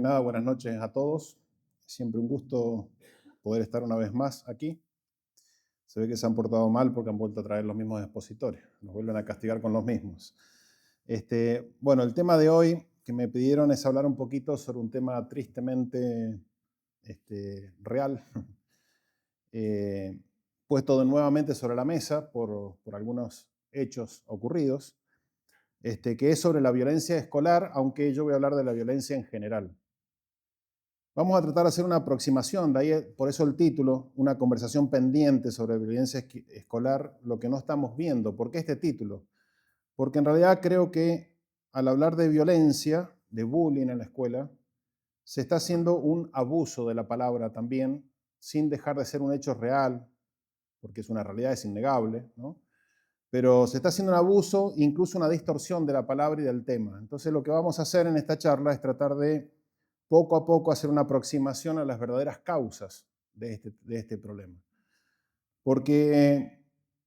nada, buenas noches a todos. Siempre un gusto poder estar una vez más aquí. Se ve que se han portado mal porque han vuelto a traer los mismos expositores. Nos vuelven a castigar con los mismos. Bueno, el tema de hoy que me pidieron es hablar un poquito sobre un tema tristemente real, puesto nuevamente sobre la mesa por algunos hechos ocurridos, que es sobre la violencia escolar, aunque yo voy a hablar de la violencia en general. Vamos a tratar de hacer una aproximación, de ahí por eso el título, una conversación pendiente sobre violencia escolar, lo que no estamos viendo. ¿Por qué este título? Porque en realidad creo que al hablar de violencia, de bullying en la escuela, se está haciendo un abuso de la palabra también, sin dejar de ser un hecho real, porque es una realidad, es innegable, ¿no? Pero se está haciendo un abuso, incluso una distorsión de la palabra y del tema. Entonces lo que vamos a hacer en esta charla es tratar de poco a poco hacer una aproximación a las verdaderas causas de este problema. Porque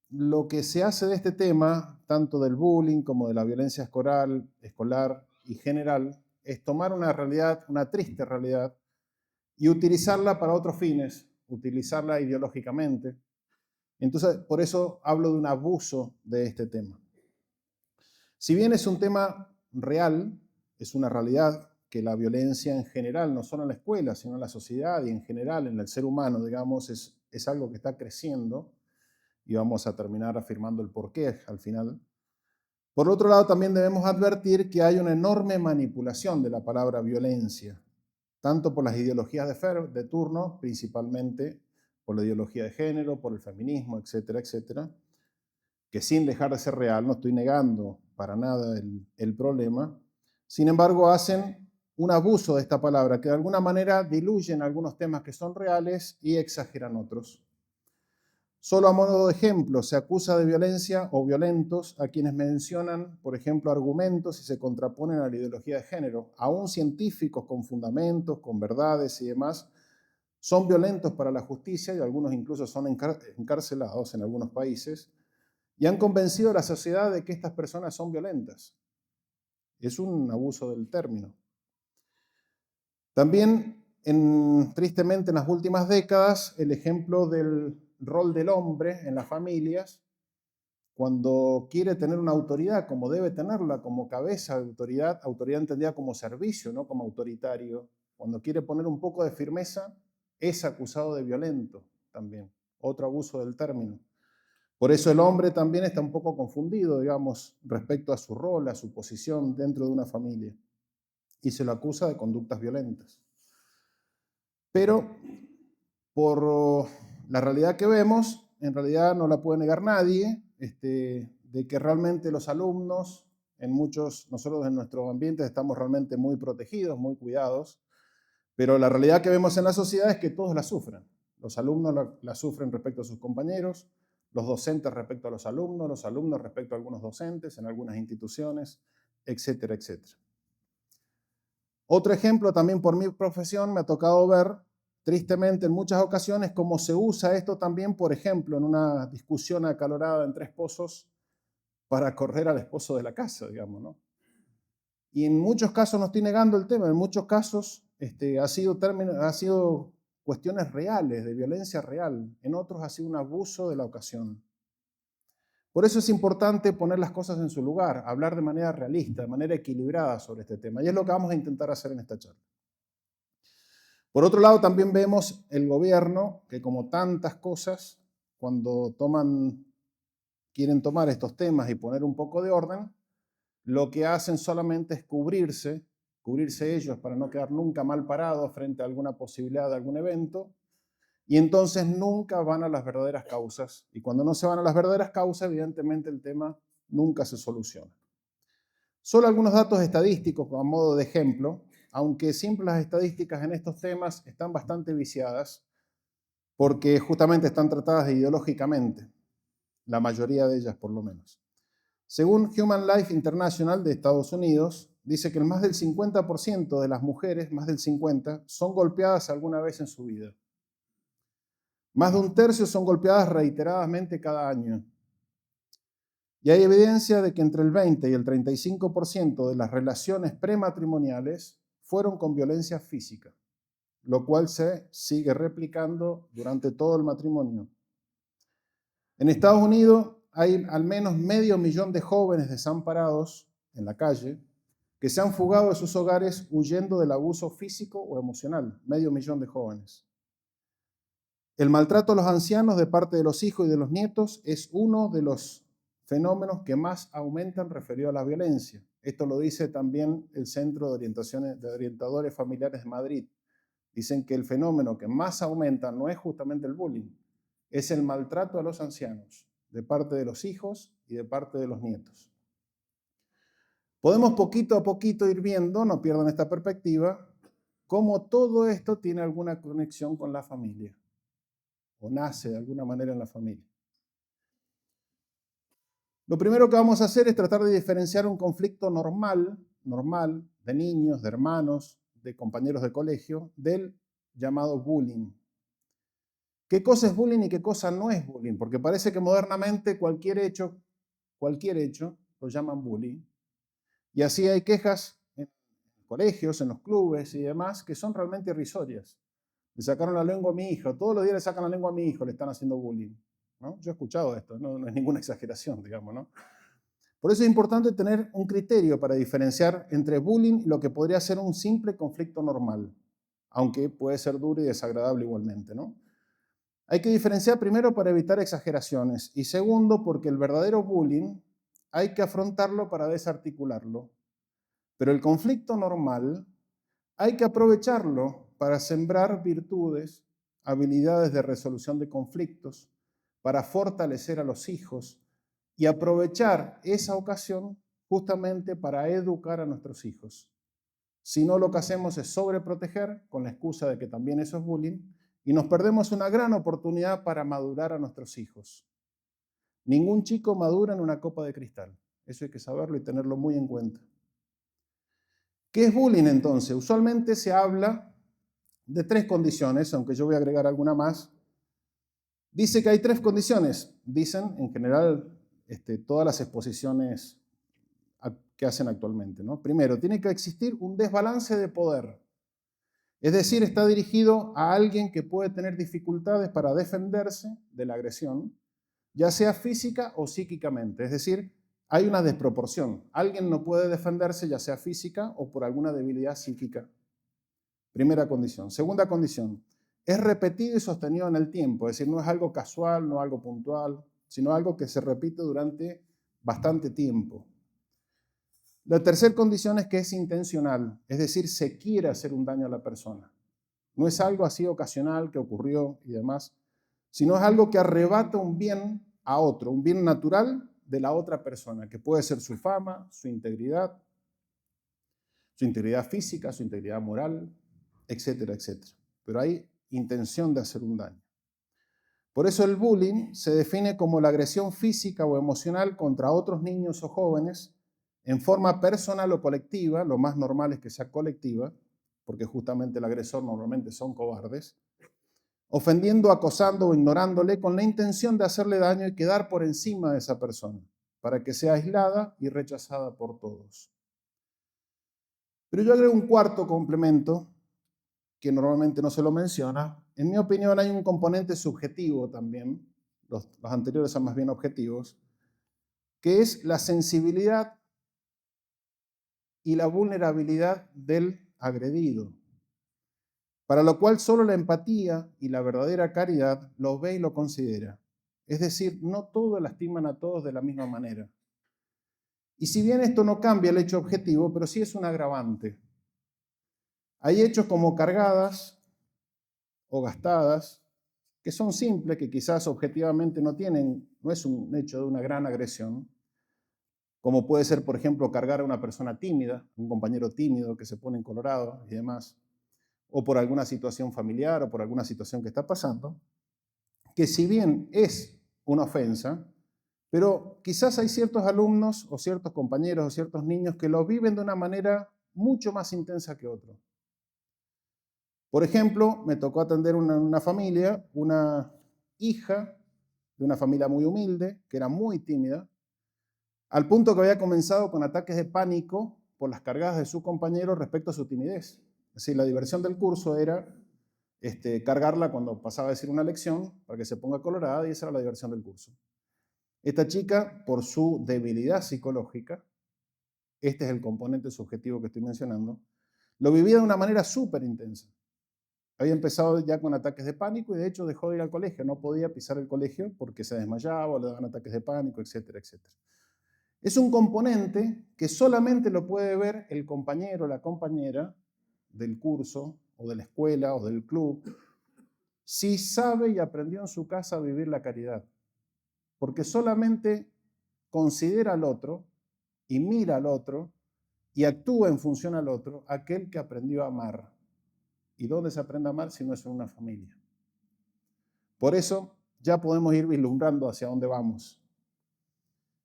lo que se hace de este tema, tanto del bullying como de la violencia escolar y general, es tomar una realidad, una triste realidad, y utilizarla para otros fines, utilizarla ideológicamente. Entonces, por eso hablo de un abuso de este tema. Si bien es un tema real, es una realidad que la violencia en general, no solo en la escuela, sino en la sociedad y en general en el ser humano, digamos, es algo que está creciendo y vamos a terminar afirmando el porqué al final. Por otro lado, también debemos advertir que hay una enorme manipulación de la palabra violencia, tanto por las ideologías de turno, principalmente por la ideología de género, por el feminismo, etcétera, etcétera, que sin dejar de ser real, no estoy negando para nada el problema, sin embargo hacen un abuso de esta palabra que de alguna manera diluyen algunos temas que son reales y exageran otros. Solo a modo de ejemplo, se acusa de violencia o violentos a quienes mencionan, por ejemplo, argumentos y se contraponen a la ideología de género. Aún científicos con fundamentos, con verdades y demás, son violentos para la justicia y algunos incluso son encarcelados en algunos países y han convencido a la sociedad de que estas personas son violentas. Es un abuso del término. También, tristemente, en las últimas décadas, el ejemplo del rol del hombre en las familias, cuando quiere tener una autoridad como debe tenerla, como cabeza de autoridad, autoridad entendida como servicio, no como autoritario, cuando quiere poner un poco de firmeza, es acusado de violento también, otro abuso del término. Por eso el hombre también está un poco confundido, digamos, respecto a su rol, a su posición dentro de una familia, y se lo acusa de conductas violentas. Pero por la realidad que vemos, en realidad no la puede negar nadie, de que realmente los alumnos, nosotros en nuestros ambientes estamos realmente muy protegidos, muy cuidados, pero la realidad que vemos en la sociedad es que todos la sufren. Los alumnos la sufren respecto a sus compañeros, los docentes respecto a los alumnos respecto a algunos docentes en algunas instituciones, etcétera, etcétera. Otro ejemplo, también por mi profesión, me ha tocado ver, tristemente en muchas ocasiones, cómo se usa esto también, por ejemplo, en una discusión acalorada entre esposos para correr al esposo de la casa, digamos, ¿no? Y en muchos casos, no estoy negando el tema, en muchos casos ha sido cuestiones reales, de violencia real. En otros ha sido un abuso de la ocasión. Por eso es importante poner las cosas en su lugar, hablar de manera realista, de manera equilibrada sobre este tema. Y es lo que vamos a intentar hacer en esta charla. Por otro lado, también vemos el gobierno que, como tantas cosas, cuando quieren tomar estos temas y poner un poco de orden, lo que hacen solamente es cubrirse ellos para no quedar nunca mal parados frente a alguna posibilidad de algún evento, y entonces nunca van a las verdaderas causas. Y cuando no se van a las verdaderas causas, evidentemente el tema nunca se soluciona. Solo algunos datos estadísticos a modo de ejemplo, aunque siempre las estadísticas en estos temas están bastante viciadas, porque justamente están tratadas ideológicamente, la mayoría de ellas por lo menos. Según Human Life International de Estados Unidos, dice que más del 50% de las mujeres, más del 50%, son golpeadas alguna vez en su vida. Más de un tercio son golpeadas reiteradamente cada año. Y hay evidencia de que entre el 20 y el 35% de las relaciones prematrimoniales fueron con violencia física, lo cual se sigue replicando durante todo el matrimonio. En Estados Unidos hay al menos 500.000 de jóvenes desamparados en la calle que se han fugado de sus hogares huyendo del abuso físico o emocional. 500.000 de jóvenes. El maltrato a los ancianos de parte de los hijos y de los nietos es uno de los fenómenos que más aumentan referido a la violencia. Esto lo dice también el Centro de Orientadores Familiares de Madrid. Dicen que el fenómeno que más aumenta no es justamente el bullying, es el maltrato a los ancianos de parte de los hijos y de parte de los nietos. Podemos poquito a poquito ir viendo, no pierdan esta perspectiva, cómo todo esto tiene alguna conexión con la familia o nace de alguna manera en la familia. Lo primero que vamos a hacer es tratar de diferenciar un conflicto normal, de niños, de hermanos, de compañeros de colegio, del llamado bullying. ¿Qué cosa es bullying y qué cosa no es bullying? Porque parece que modernamente cualquier hecho lo llaman bullying. Y así hay quejas en colegios, en los clubes y demás, que son realmente irrisorias. Le sacaron la lengua a mi hijo, todos los días le sacan la lengua a mi hijo, le están haciendo bullying, ¿no? Yo he escuchado esto, no es ninguna exageración, digamos, ¿no? Por eso es importante tener un criterio para diferenciar entre bullying y lo que podría ser un simple conflicto normal, aunque puede ser duro y desagradable igualmente, ¿no? Hay que diferenciar primero para evitar exageraciones y segundo porque el verdadero bullying hay que afrontarlo para desarticularlo. Pero el conflicto normal hay que aprovecharlo para sembrar virtudes, habilidades de resolución de conflictos, para fortalecer a los hijos y aprovechar esa ocasión justamente para educar a nuestros hijos. Si no, lo que hacemos es sobreproteger con la excusa de que también eso es bullying y nos perdemos una gran oportunidad para madurar a nuestros hijos. Ningún chico madura en una copa de cristal. Eso hay que saberlo y tenerlo muy en cuenta. ¿Qué es bullying entonces? Usualmente se habla de 3 condiciones, aunque yo voy a agregar alguna más. Dice que hay 3 condiciones, dicen en general todas las exposiciones que hacen actualmente, ¿no? Primero, tiene que existir un desbalance de poder. Es decir, está dirigido a alguien que puede tener dificultades para defenderse de la agresión, ya sea física o psíquicamente. Es decir, hay una desproporción. Alguien no puede defenderse, ya sea física o por alguna debilidad psíquica. Primera condición. Segunda condición, es repetido y sostenido en el tiempo. Es decir, no es algo casual, no algo puntual, sino algo que se repite durante bastante tiempo. La tercera condición es que es intencional, es decir, se quiere hacer un daño a la persona. No es algo así ocasional que ocurrió y demás, sino es algo que arrebata un bien a otro, un bien natural de la otra persona, que puede ser su fama, su integridad física, su integridad moral, etcétera, etcétera. Pero hay intención de hacer un daño. Por eso el bullying se define como la agresión física o emocional contra otros niños o jóvenes en forma personal o colectiva, lo más normal es que sea colectiva, porque justamente el agresor normalmente son cobardes, ofendiendo, acosando o ignorándole con la intención de hacerle daño y quedar por encima de esa persona, para que sea aislada y rechazada por todos. Pero yo agrego un cuarto complemento, que normalmente no se lo menciona. En mi opinión hay un componente subjetivo también, los anteriores son más bien objetivos, que es la sensibilidad y la vulnerabilidad del agredido, para lo cual solo la empatía y la verdadera caridad lo ve y lo considera. Es decir, no todos lastiman a todos de la misma manera. Y si bien esto no cambia el hecho objetivo, pero sí es un agravante. Hay hechos como cargadas o gastadas, que son simples, que quizás objetivamente no es un hecho de una gran agresión, como puede ser, por ejemplo, cargar a una persona tímida, un compañero tímido que se pone en colorado y demás, o por alguna situación familiar o por alguna situación que está pasando, que si bien es una ofensa, pero quizás hay ciertos alumnos o ciertos compañeros o ciertos niños que lo viven de una manera mucho más intensa que otros. Por ejemplo, me tocó atender una familia, una hija de una familia muy humilde, que era muy tímida, al punto que había comenzado con ataques de pánico por las cargadas de su compañero respecto a su timidez. Es decir, la diversión del curso era cargarla cuando pasaba a decir una lección para que se ponga colorada, y esa era la diversión del curso. Esta chica, por su debilidad psicológica, este es el componente subjetivo que estoy mencionando, lo vivía de una manera súper intensa. Había empezado ya con ataques de pánico y de hecho dejó de ir al colegio. No podía pisar el colegio porque se desmayaba o le daban ataques de pánico, etcétera, etcétera. Es un componente que solamente lo puede ver el compañero o la compañera del curso o de la escuela o del club si sabe y aprendió en su casa a vivir la caridad. Porque solamente considera al otro y mira al otro y actúa en función al otro aquel que aprendió a amar. ¿Y dónde se aprende a amar si no es en una familia? Por eso ya podemos ir vislumbrando hacia dónde vamos.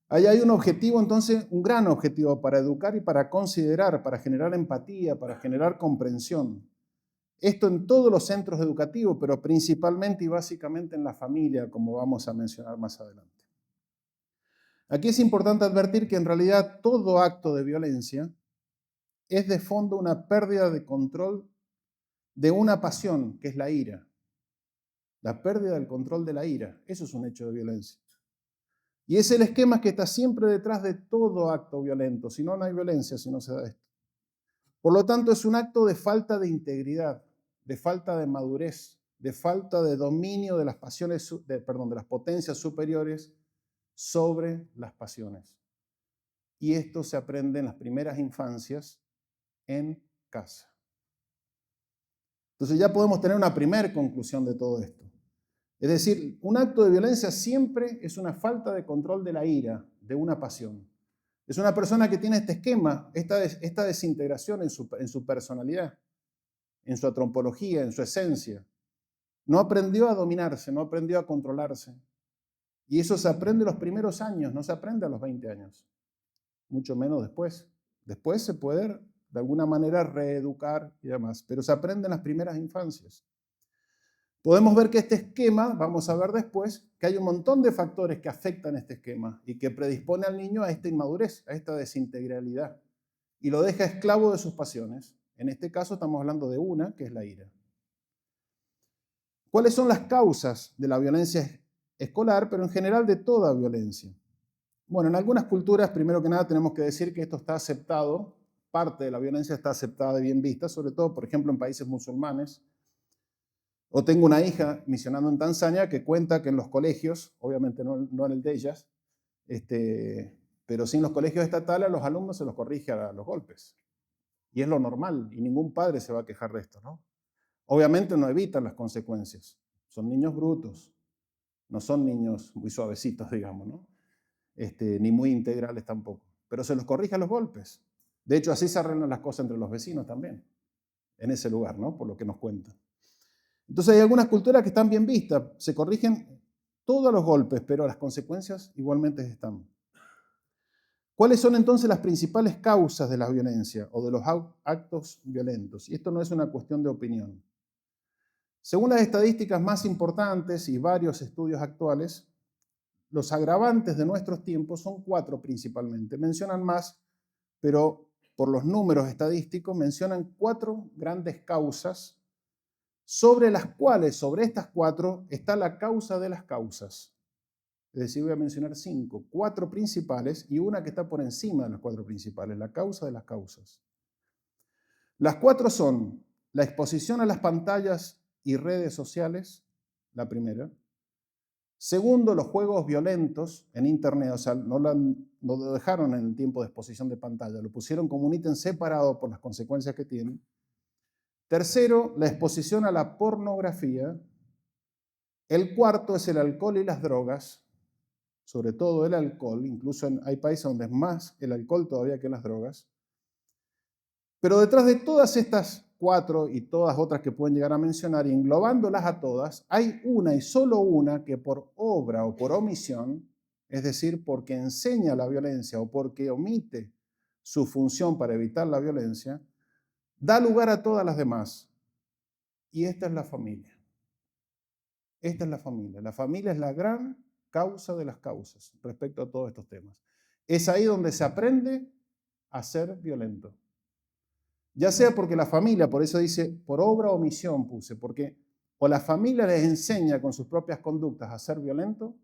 Ahí hay un objetivo, entonces, un gran objetivo para educar y para considerar, para generar empatía, para generar comprensión. Esto en todos los centros educativos, pero principalmente y básicamente en la familia, como vamos a mencionar más adelante. Aquí es importante advertir que en realidad todo acto de violencia es de fondo una pérdida de control de una pasión, que es la ira. La pérdida del control de la ira, eso es un hecho de violencia. Y es el esquema que está siempre detrás de todo acto violento. Si no, no hay violencia si no se da esto. Por lo tanto, es un acto de falta de integridad, de falta de madurez, de falta de dominio de las pasiones, de las potencias superiores sobre las pasiones. Y esto se aprende en las primeras infancias en casa. Entonces ya podemos tener una primera conclusión de todo esto. Es decir, un acto de violencia siempre es una falta de control de la ira, de una pasión. Es una persona que tiene este esquema, esta desintegración en su personalidad, en su antropología, en su esencia. No aprendió a dominarse, no aprendió a controlarse. Y eso se aprende en los primeros años, no se aprende a los 20 años, mucho menos después. Después se puede, de alguna manera, reeducar y demás, pero se aprende en las primeras infancias. Podemos ver que este esquema, vamos a ver después, que hay un montón de factores que afectan este esquema y que predispone al niño a esta inmadurez, a esta desintegralidad, y lo deja esclavo de sus pasiones. En este caso estamos hablando de una, que es la ira. ¿Cuáles son las causas de la violencia escolar, pero en general de toda violencia? Bueno, en algunas culturas, primero que nada, tenemos que decir que esto está aceptado, parte de la violencia está aceptada y bien vista, sobre todo, por ejemplo, en países musulmanes. O tengo una hija misionando en Tanzania que cuenta que en los colegios, obviamente no en el de ellas, pero sí en los colegios estatales a los alumnos se los corrige a los golpes. Y es lo normal, y ningún padre se va a quejar de esto, ¿no? Obviamente no evitan las consecuencias. Son niños brutos, no son niños muy suavecitos, digamos, ¿no? Ni muy integrales tampoco. Pero se los corrige a los golpes. De hecho, así se arreglan las cosas entre los vecinos también, en ese lugar, ¿no? Por lo que nos cuentan. Entonces hay algunas culturas que están bien vistas, se corrigen todos los golpes, pero las consecuencias igualmente están. ¿Cuáles son entonces las principales causas de la violencia o de los actos violentos? Y esto no es una cuestión de opinión. Según las estadísticas más importantes y varios estudios actuales, los agravantes de nuestros tiempos son 4 principalmente. Mencionan más, pero por los números estadísticos mencionan 4 grandes causas sobre las cuales, sobre estas 4, está la causa de las causas. Es decir, voy a mencionar 5, 4 principales y una que está por encima de las 4 principales, la causa de las causas. Las 4 son la exposición a las pantallas y redes sociales, la primera. Segundo, los juegos violentos en Internet, o sea, no lo dejaron en el tiempo de exposición de pantalla, lo pusieron como un ítem separado por las consecuencias que tienen. Tercero, la exposición a la pornografía. El cuarto es el alcohol y las drogas, sobre todo el alcohol, incluso hay países donde es más el alcohol todavía que las drogas. Pero detrás de todas estas 4 y todas otras que pueden llegar a mencionar, y englobándolas a todas, hay una y solo una que por obra o por omisión, es decir, porque enseña la violencia o porque omite su función para evitar la violencia, da lugar a todas las demás. Y esta es la familia. Esta es la familia. La familia es la gran causa de las causas respecto a todos estos temas. Es ahí donde se aprende a ser violento. Ya sea porque la familia, por eso dice, por obra o omisión puse, porque o la familia les enseña con sus propias conductas a ser violento,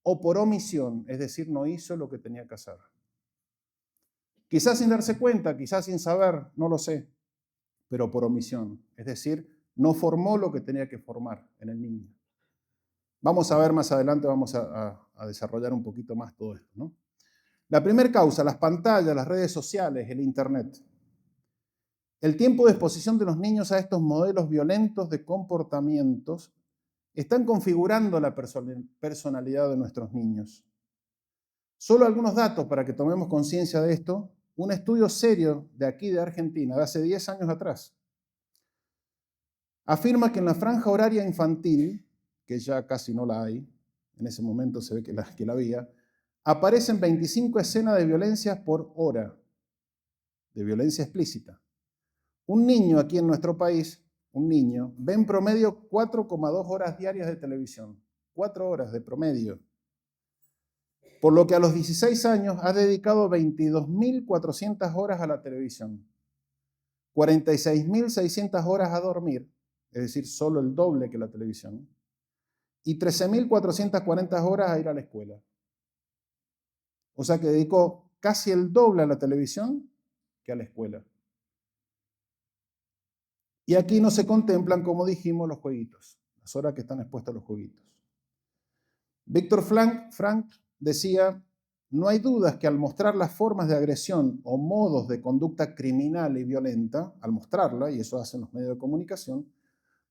o por omisión, es decir, no hizo lo que tenía que hacer. Quizás sin darse cuenta, quizás sin saber, no lo sé, pero por omisión, es decir, no formó lo que tenía que formar en el niño. Vamos a ver más adelante, vamos a desarrollar un poquito más todo esto, ¿no? La primera causa, las pantallas, las redes sociales, el Internet. El tiempo de exposición de los niños a estos modelos violentos de comportamientos están configurando la personalidad de nuestros niños. Solo algunos datos para que tomemos conciencia de esto. Un estudio serio de aquí de Argentina, de hace 10 años atrás, afirma que en la franja horaria infantil, que ya casi no la hay, en ese momento se ve que la había, aparecen 25 escenas de violencia por hora, de violencia explícita. Un niño aquí en nuestro país, un niño, ve en promedio 4,2 horas diarias de televisión. 4 horas de promedio. Por lo que a los 16 años ha dedicado 22.400 horas a la televisión, 46.600 horas a dormir, es decir, solo el doble que la televisión, y 13.440 horas a ir a la escuela. O sea que dedicó casi el doble a la televisión que a la escuela. Y aquí no se contemplan, como dijimos, los jueguitos, las horas que están expuestas a los jueguitos. Víctor Frank decía, no hay dudas que al mostrar las formas de agresión o modos de conducta criminal y violenta, al mostrarla, y eso hacen los medios de comunicación,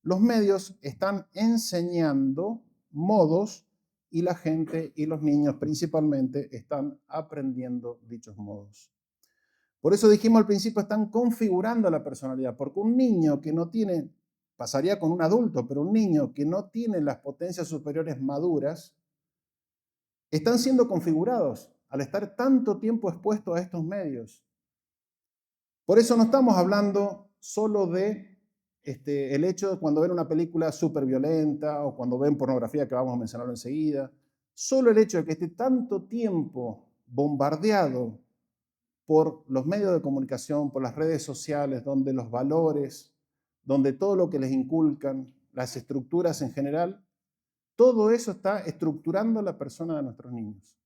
los medios están enseñando modos y la gente y los niños principalmente están aprendiendo dichos modos. Por eso dijimos al principio, están configurando la personalidad, porque un niño que no tiene, pasaría con un adulto, pero un niño que no tiene las potencias superiores maduras, están siendo configurados al estar tanto tiempo expuestos a estos medios. Por eso no estamos hablando solo de el hecho de cuando ven una película súper violenta o cuando ven pornografía, que vamos a mencionarlo enseguida. Solo el hecho de que esté tanto tiempo bombardeado por los medios de comunicación, por las redes sociales, donde los valores, donde todo lo que les inculcan, las estructuras en general, todo eso está estructurando la persona de nuestros niños.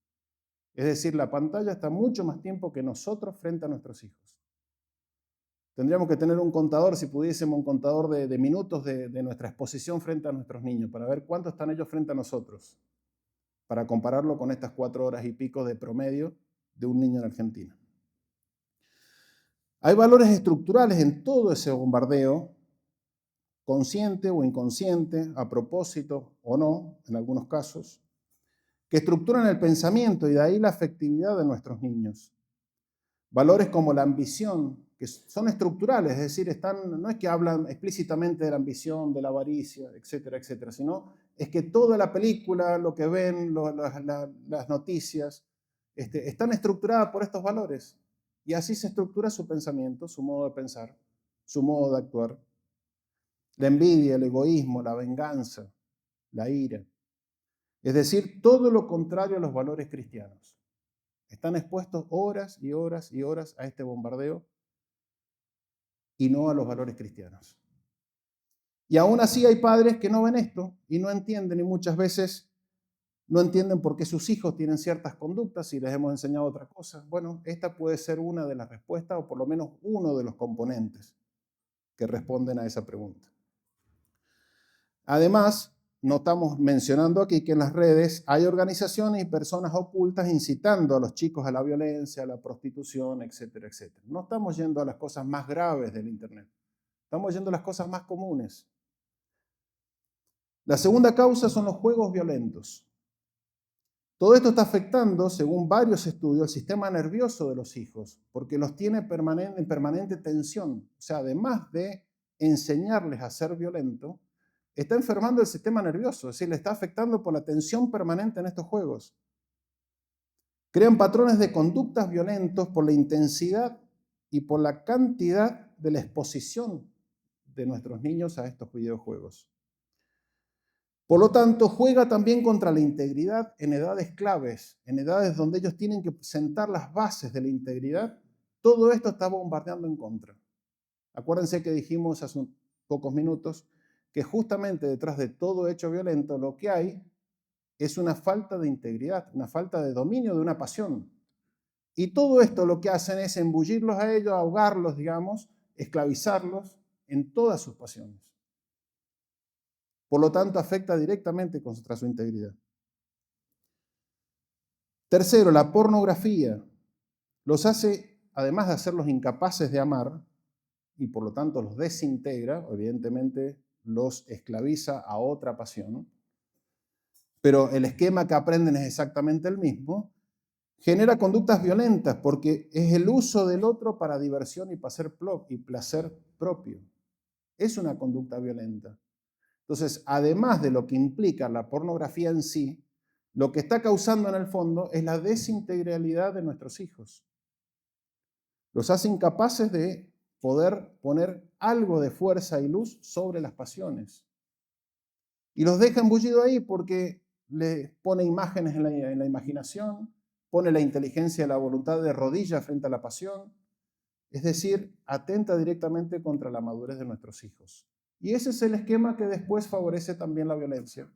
Es decir, la pantalla está mucho más tiempo que nosotros frente a nuestros hijos. Tendríamos que tener un contador, si pudiésemos, un contador de minutos de nuestra exposición frente a nuestros niños, para ver cuánto están ellos frente a nosotros, para compararlo con estas 4 horas y pico de promedio de un niño en Argentina. Hay valores estructurales en todo ese bombardeo, consciente o inconsciente, a propósito o no, en algunos casos, que estructuran el pensamiento y de ahí la afectividad de nuestros niños. Valores como la ambición, que son estructurales, es decir, no es que hablan explícitamente de la ambición, de la avaricia, etcétera, etcétera, sino es que toda la película, lo que ven, las noticias, están estructuradas por estos valores. Y así se estructura su pensamiento, su modo de pensar, su modo de actuar. La envidia, el egoísmo, la venganza, la ira. Es decir, todo lo contrario a los valores cristianos. Están expuestos horas y horas y horas a este bombardeo y no a los valores cristianos. Y aún así hay padres que no ven esto y no entienden, y muchas veces no entienden por qué sus hijos tienen ciertas conductas y les hemos enseñado otra cosa. Bueno, esta puede ser una de las respuestas o por lo menos uno de los componentes que responden a esa pregunta. Además, no estamos mencionando aquí que en las redes hay organizaciones y personas ocultas incitando a los chicos a la violencia, a la prostitución, etcétera, etcétera. No estamos yendo a las cosas más graves del Internet. Estamos yendo a las cosas más comunes. La segunda causa son los juegos violentos. Todo esto está afectando, según varios estudios, el sistema nervioso de los hijos, porque los tiene en permanente tensión. O sea, además de enseñarles a ser violentos, está enfermando el sistema nervioso, es decir, le está afectando por la tensión permanente en estos juegos. Crean patrones de conductas violentos por la intensidad y por la cantidad de la exposición de nuestros niños a estos videojuegos. Por lo tanto, juega también contra la integridad en edades claves, en edades donde ellos tienen que sentar las bases de la integridad. todo esto está bombardeando en contra. Acuérdense que dijimos hace pocos minutos que justamente detrás de todo hecho violento lo que hay es una falta de integridad, una falta de dominio de una pasión. Y todo esto lo que hacen es embullirlos a ellos, ahogarlos, digamos, esclavizarlos en todas sus pasiones. Por lo tanto, afecta directamente contra su integridad. Tercero, la pornografía los hace, además de hacerlos incapaces de amar, y por lo tanto los desintegra, evidentemente los esclaviza a otra pasión, pero el esquema que aprenden es exactamente el mismo, genera conductas violentas porque es el uso del otro para diversión y placer propio. Es una conducta violenta. Entonces, además de lo que implica la pornografía en sí, lo que está causando en el fondo es la desintegralidad de nuestros hijos. Los hace incapaces de poder poner algo de fuerza y luz sobre las pasiones. Y los deja embullidos ahí porque les pone imágenes en la imaginación, pone la inteligencia y la voluntad de rodillas frente a la pasión, es decir, atenta directamente contra la madurez de nuestros hijos. Y ese es el esquema que después favorece también la violencia.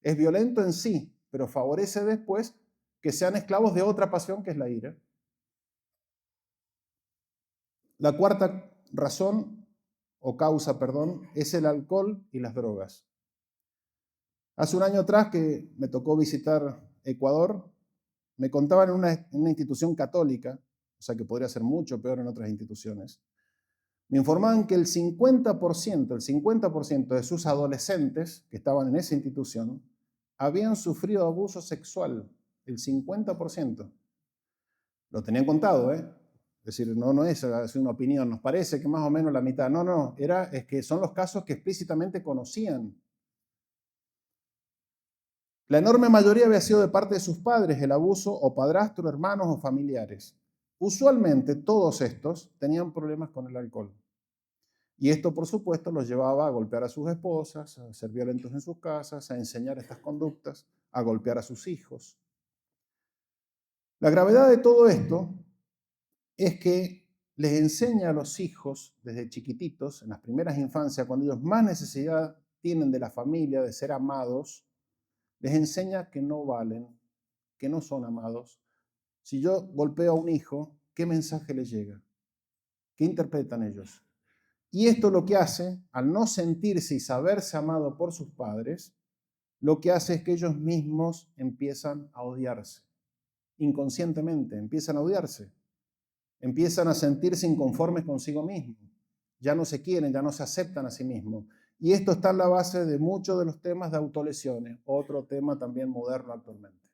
Es violento en sí, pero favorece después que sean esclavos de otra pasión que es la ira. La cuarta razón, o causa, perdón, es el alcohol y las drogas. Hace un año atrás que me tocó visitar Ecuador, me contaban en una institución católica, o sea que podría ser mucho peor en otras instituciones, me informaban que el 50% de sus adolescentes que estaban en esa institución habían sufrido abuso sexual, el 50%. Lo tenían contado, ¿eh? Es decir, no es una opinión, nos parece que más o menos la mitad. No, es que son los casos que explícitamente conocían. La enorme mayoría había sido de parte de sus padres el abuso, o padrastro, hermanos o familiares. Usualmente todos estos tenían problemas con el alcohol. Y esto, por supuesto, los llevaba a golpear a sus esposas, a ser violentos en sus casas, a enseñar estas conductas, a golpear a sus hijos. La gravedad de todo esto es que les enseña a los hijos desde chiquititos, en las primeras infancias, cuando ellos más necesidad tienen de la familia, de ser amados, les enseña que no valen, que no son amados. Si yo golpeo a un hijo, ¿qué mensaje les llega? ¿Qué interpretan ellos? Y esto lo que hace, al no sentirse y saberse amado por sus padres, lo que hace es que ellos mismos empiezan a odiarse. Inconscientemente empiezan a odiarse. Empiezan a sentirse inconformes consigo mismos. Ya no se quieren, ya no se aceptan a sí mismos. Y esto está en la base de muchos de los temas de autolesiones, otro tema también moderno actualmente.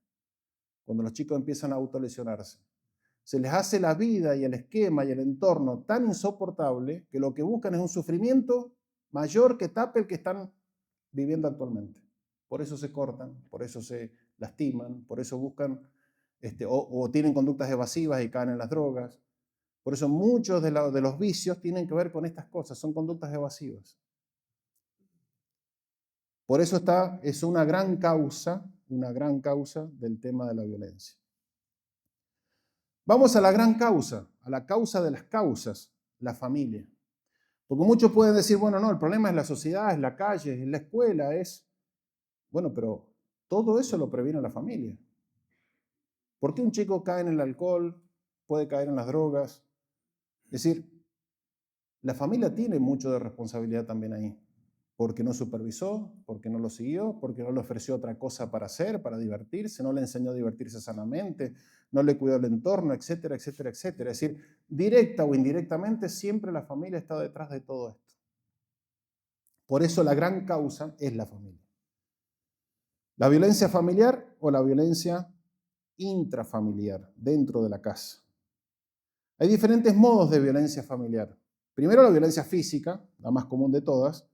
Cuando los chicos empiezan a autolesionarse, se les hace la vida y el esquema y el entorno tan insoportable que lo que buscan es un sufrimiento mayor que tape el que están viviendo actualmente. Por eso se cortan, por eso se lastiman, por eso buscan o tienen conductas evasivas y caen en las drogas. Por eso muchos de los vicios tienen que ver con estas cosas, son conductas evasivas. Por eso es una gran causa del tema de la violencia. Vamos a la gran causa, a la causa de las causas, la familia. Porque muchos pueden decir, bueno, no, el problema es la sociedad, es la calle, es la escuela, Bueno, pero todo eso lo previene la familia. ¿Por qué un chico cae en el alcohol, puede caer en las drogas? Es decir, la familia tiene mucho de responsabilidad también ahí. Porque no supervisó, porque no lo siguió, porque no le ofreció otra cosa para hacer, para divertirse, no le enseñó a divertirse sanamente, no le cuidó el entorno, etcétera, etcétera, etcétera. Es decir, directa o indirectamente, siempre la familia está detrás de todo esto. Por eso la gran causa es la familia. La violencia familiar o la violencia intrafamiliar, dentro de la casa. Hay diferentes modos de violencia familiar. Primero, la violencia física, la más común de todas.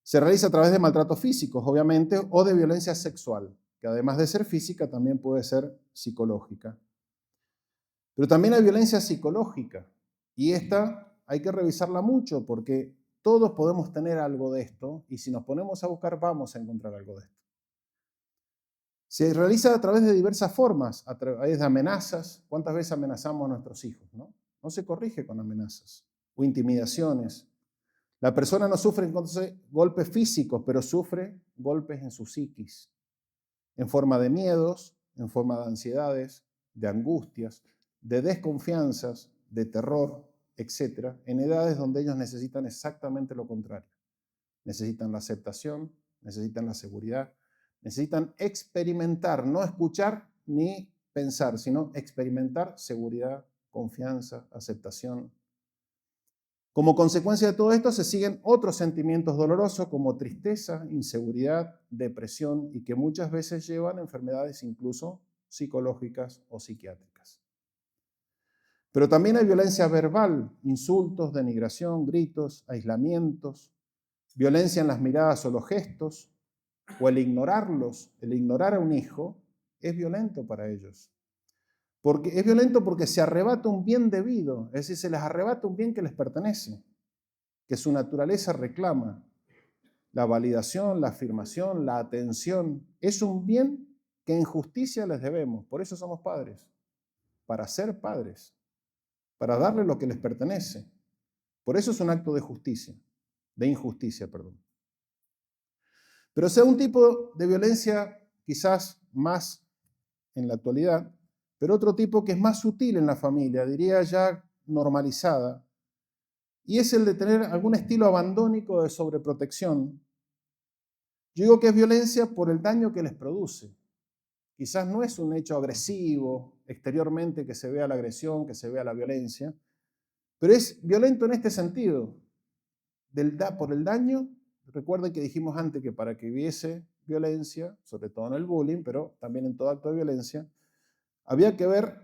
Se realiza a través de maltratos físicos, obviamente, o de violencia sexual, que además de ser física, también puede ser psicológica. Pero también hay violencia psicológica, y esta hay que revisarla mucho, porque todos podemos tener algo de esto, y si nos ponemos a buscar, vamos a encontrar algo de esto. Se realiza a través de diversas formas, a través de amenazas. ¿Cuántas veces amenazamos a nuestros hijos, no? no se corrige con amenazas o intimidaciones. La persona no sufre entonces golpes físicos, pero sufre golpes en su psiquis, en forma de miedos, en forma de ansiedades, de angustias, de desconfianzas, de terror, etcétera, en edades donde ellos necesitan exactamente lo contrario. Necesitan la aceptación, necesitan la seguridad, necesitan experimentar, no escuchar ni pensar, sino experimentar seguridad, confianza, aceptación. Como consecuencia de todo esto se siguen otros sentimientos dolorosos como tristeza, inseguridad, depresión y que muchas veces llevan a enfermedades incluso psicológicas o psiquiátricas. Pero también hay violencia verbal, insultos, denigración, gritos, aislamientos, violencia en las miradas o los gestos, o el ignorarlos, el ignorar a un hijo, es violento para ellos. Porque es violento porque se arrebata un bien debido, es decir, se les arrebata un bien que les pertenece, que su naturaleza reclama. La validación, la afirmación, la atención, es un bien que en justicia les debemos. Por eso somos padres, para ser padres, para darle lo que les pertenece. Por eso es un acto de justicia, de injusticia, perdón. Pero sea un tipo de violencia quizás más en la actualidad, pero otro tipo que es más sutil en la familia, diría ya normalizada, y es el de tener algún estilo abandónico de sobreprotección. Yo digo que es violencia por el daño que les produce. Quizás no es un hecho agresivo exteriormente que se vea la agresión, que se vea la violencia, pero es violento en este sentido, por el daño. Recuerden que dijimos antes que para que hubiese violencia, sobre todo en el bullying, pero también en todo acto de violencia, había que ver,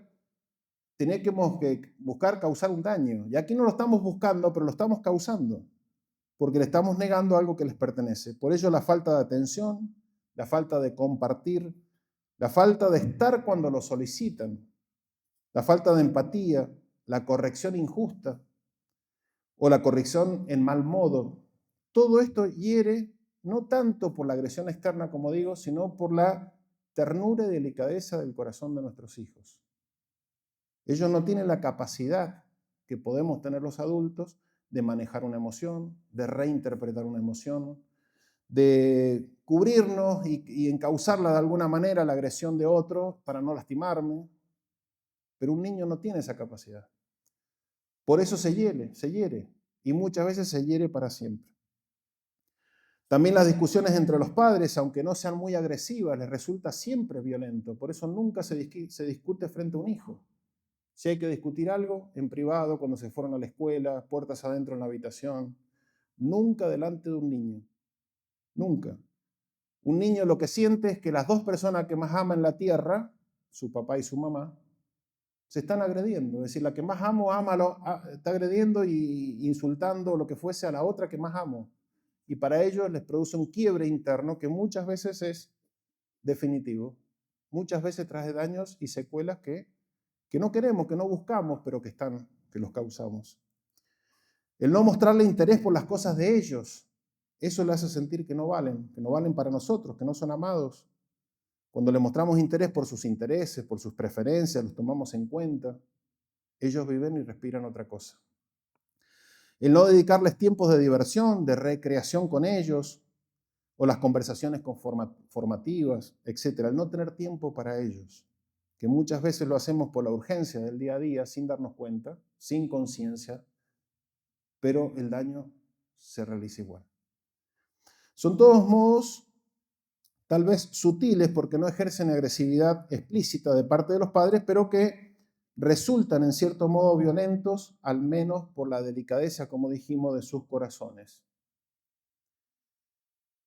teníamos que buscar causar un daño. Y aquí no lo estamos buscando, pero lo estamos causando, porque le estamos negando algo que les pertenece. Por ello la falta de atención, la falta de compartir, la falta de estar cuando lo solicitan, la falta de empatía, la corrección injusta o la corrección en mal modo. Todo esto hiere no tanto por la agresión externa, como digo, sino por la ternura y delicadeza del corazón de nuestros hijos. Ellos no tienen la capacidad que podemos tener los adultos de manejar una emoción, de reinterpretar una emoción, de cubrirnos y encauzarla de alguna manera la agresión de otro para no lastimarme. Pero un niño no tiene esa capacidad. Por eso se hiere, y muchas veces se hiere para siempre. También las discusiones entre los padres, aunque no sean muy agresivas, les resulta siempre violento. Por eso nunca se discute frente a un hijo. Si hay que discutir algo, en privado, cuando se fueron a la escuela, puertas adentro en la habitación. Nunca delante de un niño. Nunca. Un niño lo que siente es que las dos personas que más ama en la tierra, su papá y su mamá, se están agrediendo. Es decir, la que más amo, está agrediendo y insultando lo que fuese a la otra que más amo. Y para ellos les produce un quiebre interno que muchas veces es definitivo. Muchas veces trae daños y secuelas que no queremos, que no buscamos, pero que los causamos. El no mostrarle interés por las cosas de ellos, eso le hace sentir que no valen para nosotros, que no son amados. Cuando le mostramos interés por sus intereses, por sus preferencias, los tomamos en cuenta, ellos viven y respiran otra cosa. El no dedicarles tiempos de diversión, de recreación con ellos, o las conversaciones formativas, etc. El no tener tiempo para ellos, que muchas veces lo hacemos por la urgencia del día a día, sin darnos cuenta, sin conciencia, pero el daño se realiza igual. Son todos modos tal vez sutiles porque no ejercen agresividad explícita de parte de los padres, pero que resultan en cierto modo violentos, al menos por la delicadeza, como dijimos, de sus corazones.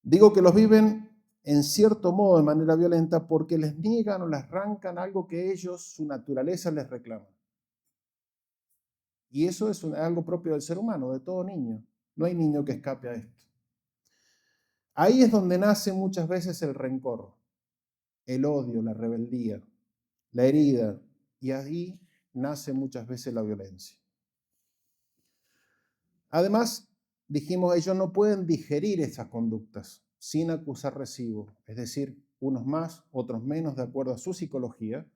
Digo que los viven en cierto modo de manera violenta porque les niegan o les arrancan algo que ellos, su naturaleza les reclama. Y eso es algo propio del ser humano, de todo niño. No hay niño que escape a esto. Ahí es donde nace muchas veces el rencor, el odio, la rebeldía, la herida, y ahí nace muchas veces la violencia. Además, dijimos, ellos no pueden digerir esas conductas sin acusar recibo, es decir, unos más, otros menos, de acuerdo a su psicología,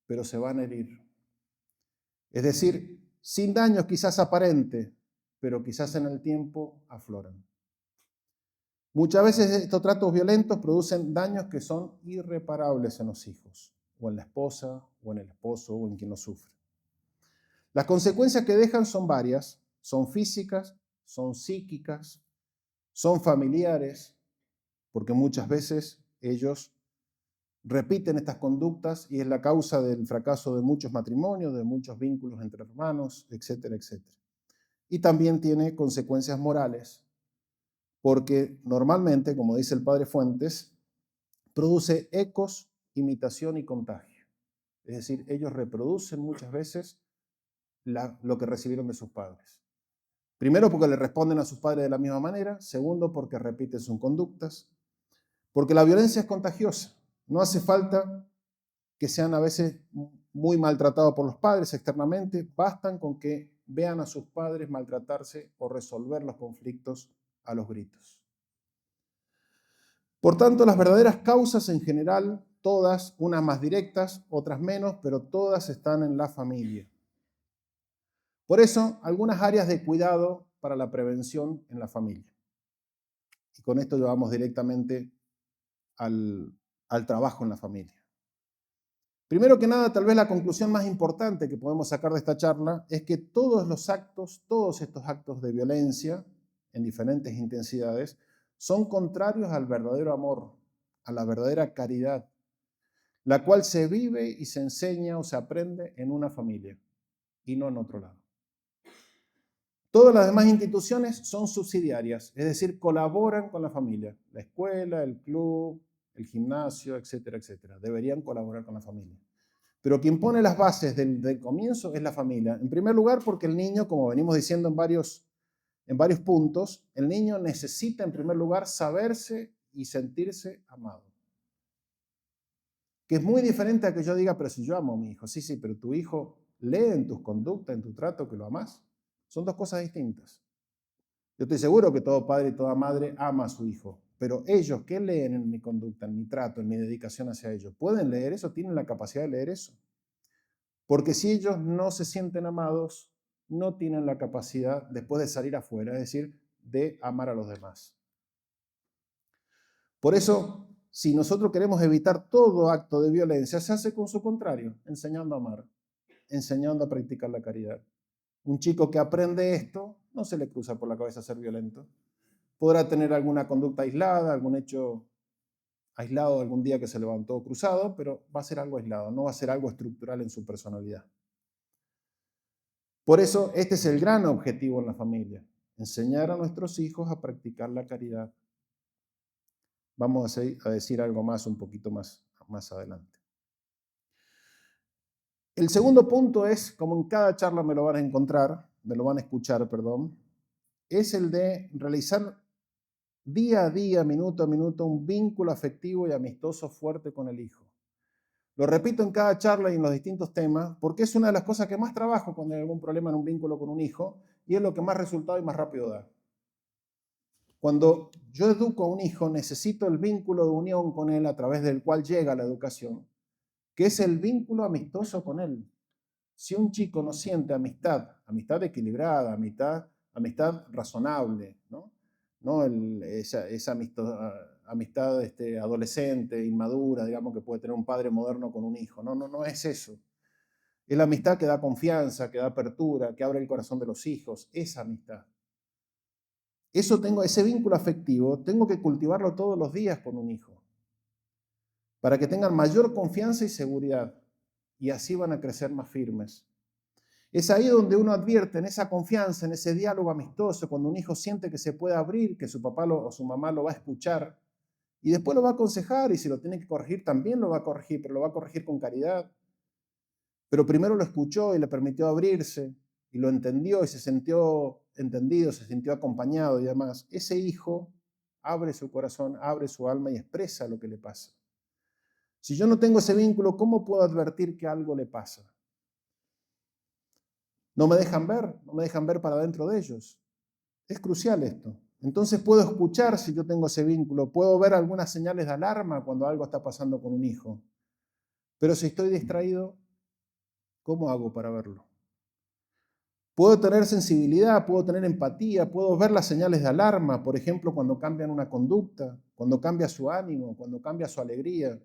pero se van a herir. Es decir, sin daños quizás aparente, pero quizás en el tiempo afloran. Muchas veces estos tratos violentos producen daños que son irreparables en los hijos, o en la esposa, o en el esposo, o en quien lo sufre. Las consecuencias que dejan son varias, son físicas, son psíquicas, son familiares, porque muchas veces ellos repiten estas conductas y es la causa del fracaso de muchos matrimonios, de muchos vínculos entre hermanos, etcétera, etcétera. Y también tiene consecuencias morales, porque normalmente, como dice el padre Fuentes, produce ecos, imitación y contagio. Es decir, ellos reproducen muchas veces lo que recibieron de sus padres. Primero, porque le responden a sus padres de la misma manera. Segundo, porque repiten sus conductas. Porque la violencia es contagiosa. No hace falta que sean a veces muy maltratados por los padres externamente. Bastan con que vean a sus padres maltratarse o resolver los conflictos a los gritos. Por tanto, las verdaderas causas en general, todas, unas más directas, otras menos, pero todas están en la familia. Por eso, algunas áreas de cuidado para la prevención en la familia. Y con esto llevamos directamente al trabajo en la familia. Primero que nada, tal vez la conclusión más importante que podemos sacar de esta charla es que todos estos actos de violencia en diferentes intensidades son contrarios al verdadero amor, a la verdadera caridad, la cual se vive y se enseña o se aprende en una familia y no en otro lado. Todas las demás instituciones son subsidiarias, es decir, colaboran con la familia. La escuela, el club, el gimnasio, etcétera, etcétera. Deberían colaborar con la familia. Pero quien pone las bases del comienzo es la familia. En primer lugar, porque el niño, como venimos diciendo en varios puntos, el niño necesita en primer lugar saberse y sentirse amado. Que es muy diferente a que yo diga, pero si yo amo a mi hijo. Sí, sí, pero tu hijo lee en tus conductas, en tu trato, que lo amás. Son dos cosas distintas. Yo estoy seguro que todo padre y toda madre ama a su hijo, pero ellos, ¿qué leen en mi conducta, en mi trato, en mi dedicación hacia ellos? ¿Pueden leer eso? ¿Tienen la capacidad de leer eso? Porque si ellos no se sienten amados, no tienen la capacidad, después de salir afuera, es decir, de amar a los demás. Por eso, si nosotros queremos evitar todo acto de violencia, se hace con su contrario, enseñando a amar, enseñando a practicar la caridad. Un chico que aprende esto, no se le cruza por la cabeza ser violento. Podrá tener alguna conducta aislada, algún hecho aislado algún día que se levantó cruzado, pero va a ser algo aislado, no va a ser algo estructural en su personalidad. Por eso, este es el gran objetivo en la familia, enseñar a nuestros hijos a practicar la caridad. Vamos a decir algo más, un poquito más adelante. El segundo punto es, como en cada charla me lo van a escuchar, es el de realizar día a día, minuto a minuto, un vínculo afectivo y amistoso fuerte con el hijo. Lo repito en cada charla y en los distintos temas, porque es una de las cosas que más trabajo cuando hay algún problema en un vínculo con un hijo y es lo que más resultado y más rápido da. Cuando yo educo a un hijo, necesito el vínculo de unión con él a través del cual llega la educación, que es el vínculo amistoso con él. Si un chico no siente amistad equilibrada, amistad razonable, no esa amistad adolescente, inmadura, digamos, que puede tener un padre moderno con un hijo. No es eso. Es la amistad que da confianza, que da apertura, que abre el corazón de los hijos. Esa amistad. Ese vínculo afectivo, tengo que cultivarlo todos los días con un hijo, para que tengan mayor confianza y seguridad, y así van a crecer más firmes. Es ahí donde uno advierte en esa confianza, en ese diálogo amistoso, cuando un hijo siente que se puede abrir, que su papá o su mamá lo va a escuchar, y después lo va a aconsejar, y si lo tiene que corregir, también lo va a corregir, pero lo va a corregir con caridad. Pero primero lo escuchó y le permitió abrirse, y lo entendió y se sintió entendido, se sintió acompañado y demás. Ese hijo abre su corazón, abre su alma y expresa lo que le pasa. Si yo no tengo ese vínculo, ¿cómo puedo advertir que algo le pasa? No me dejan ver para dentro de ellos. Es crucial esto. Entonces puedo escuchar si yo tengo ese vínculo, puedo ver algunas señales de alarma cuando algo está pasando con un hijo. Pero si estoy distraído, ¿cómo hago para verlo? Puedo tener sensibilidad, puedo tener empatía, puedo ver las señales de alarma, por ejemplo, cuando cambian una conducta, cuando cambia su ánimo, cuando cambia su alegría,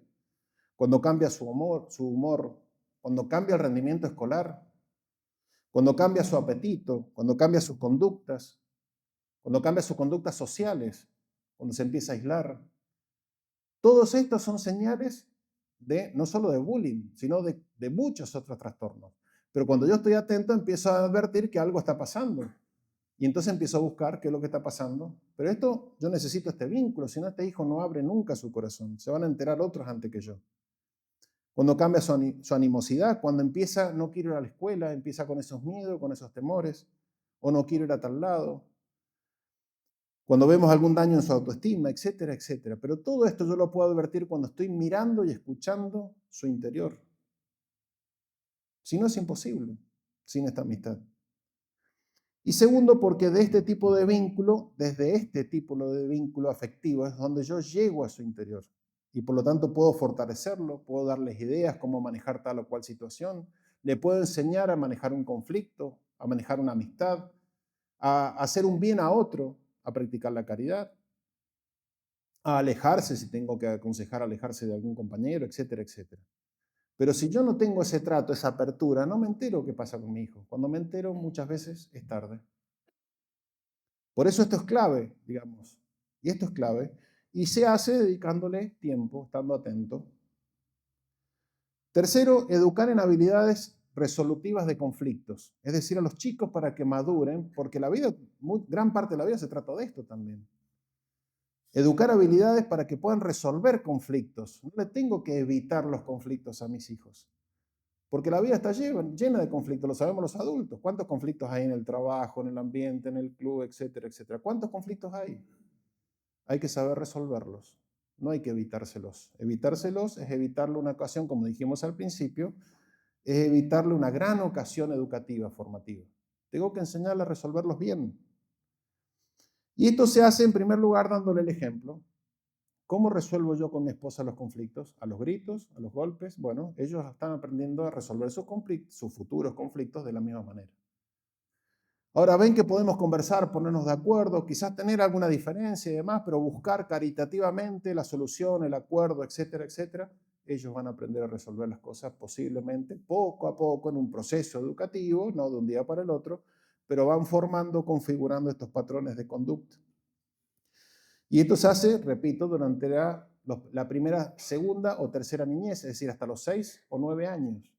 cuando cambia su humor, cuando cambia el rendimiento escolar, cuando cambia su apetito, cuando cambia sus conductas, cuando cambia sus conductas sociales, cuando se empieza a aislar. Todos estos son señales de no solo de bullying, sino de muchos otros trastornos. Pero cuando yo estoy atento, empiezo a advertir que algo está pasando. Y entonces empiezo a buscar qué es lo que está pasando. Pero esto, yo necesito este vínculo, si no este hijo no abre nunca su corazón. Se van a enterar otros antes que yo. Cuando cambia su animosidad, cuando empieza, no quiero ir a la escuela, empieza con esos miedos, con esos temores, o no quiero ir a tal lado. Cuando vemos algún daño en su autoestima, etcétera, etcétera. Pero todo esto yo lo puedo advertir cuando estoy mirando y escuchando su interior. Si no, es imposible sin esta amistad. Y segundo, porque de este tipo de vínculo, desde este tipo de vínculo afectivo, es donde yo llego a su interior. Y por lo tanto puedo fortalecerlo, puedo darles ideas cómo manejar tal o cual situación, le puedo enseñar a manejar un conflicto, a manejar una amistad, a hacer un bien a otro, a practicar la caridad, a alejarse si tengo que aconsejar alejarse de algún compañero, etcétera, etcétera. Pero si yo no tengo ese trato, esa apertura, no me entero qué pasa con mi hijo. Cuando me entero, muchas veces es tarde. Por eso esto es clave, digamos. Y esto es clave. Y se hace dedicándole tiempo, estando atento. Tercero, educar en habilidades resolutivas de conflictos. Es decir, a los chicos para que maduren, porque la vida, gran parte de la vida se trata de esto también. Educar habilidades para que puedan resolver conflictos. No le tengo que evitar los conflictos a mis hijos. Porque la vida está llena de conflictos, lo sabemos los adultos. ¿Cuántos conflictos hay en el trabajo, en el ambiente, en el club, etcétera, etcétera? ¿Cuántos conflictos hay? Hay que saber resolverlos. No hay que evitárselos. Evitárselos es evitarle una ocasión, como dijimos al principio, es evitarle una gran ocasión educativa, formativa. Tengo que enseñarle a resolverlos bien. Y esto se hace en primer lugar dándole el ejemplo. ¿Cómo resuelvo yo con mi esposa los conflictos? ¿A los gritos? ¿A los golpes? Bueno, ellos están aprendiendo a resolver sus futuros conflictos de la misma manera. Ahora ven que podemos conversar, ponernos de acuerdo, quizás tener alguna diferencia y demás, pero buscar caritativamente la solución, el acuerdo, etcétera, etcétera. Ellos van a aprender a resolver las cosas posiblemente poco a poco en un proceso educativo, no de un día para el otro, pero van formando, configurando estos patrones de conducta. Y esto se hace, repito, durante la primera, segunda o tercera niñez, es decir, hasta los 6 o 9 años.